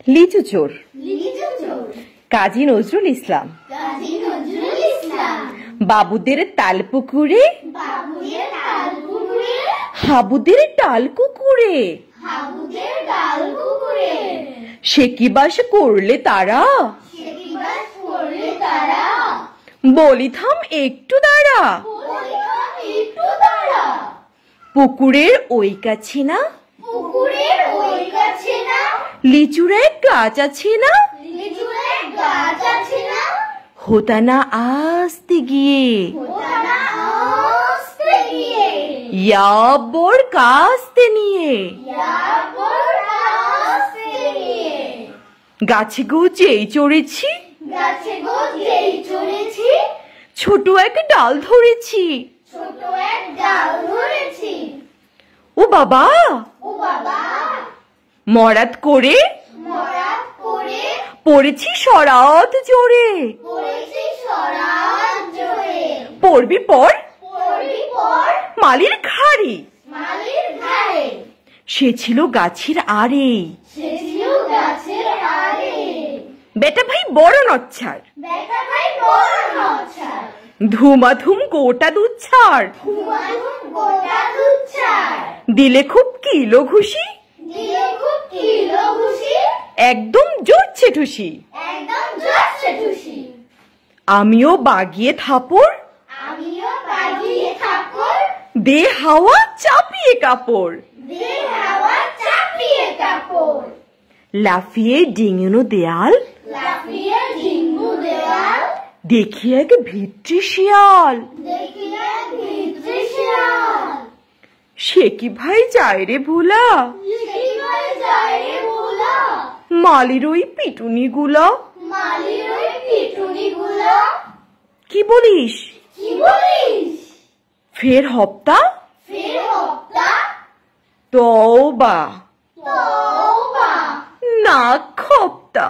লিচু চোর কাজী নজরুল ইসলাম। বাবুদের তাল পুকুরে হাবুদের টাল কুকুরে সে কি বাস করলে তারা বলি থাম একটু দাঁড়া পুকুরের ওই কাছে না লিচুর এক গাছ আছে না হতা না আসতে গিয়ে ইয়াবর কাস্তে নিয়ে গাছে গো যেই চড়েছি ছোট এক ডাল ধরেছি ও বাবা মরাত করে পড়েছি সরাত জোরে পড়বি পর মালির ঘাড়ে সে ছিল গাছের আড়ে বেটা ভাই বড় নচ্ছার ধুমাধুম গোটা দুধ ছাড় দিলে খুব কিলো ঘুষি একদম জোরছে ঠুসি আমিও বাগিয়ে থাপড় দে হাওয়া চাপিয়ে কাপড় লাফিয়ে ডিঙানো দেয়াল দেখি এক ভিত্রি শিয়াল সে কি ভাই যায় রে ভোলা মালির ওই পিটুনি গুলা কি বলিস ফের হপ্তা তওবা না খপ্তা।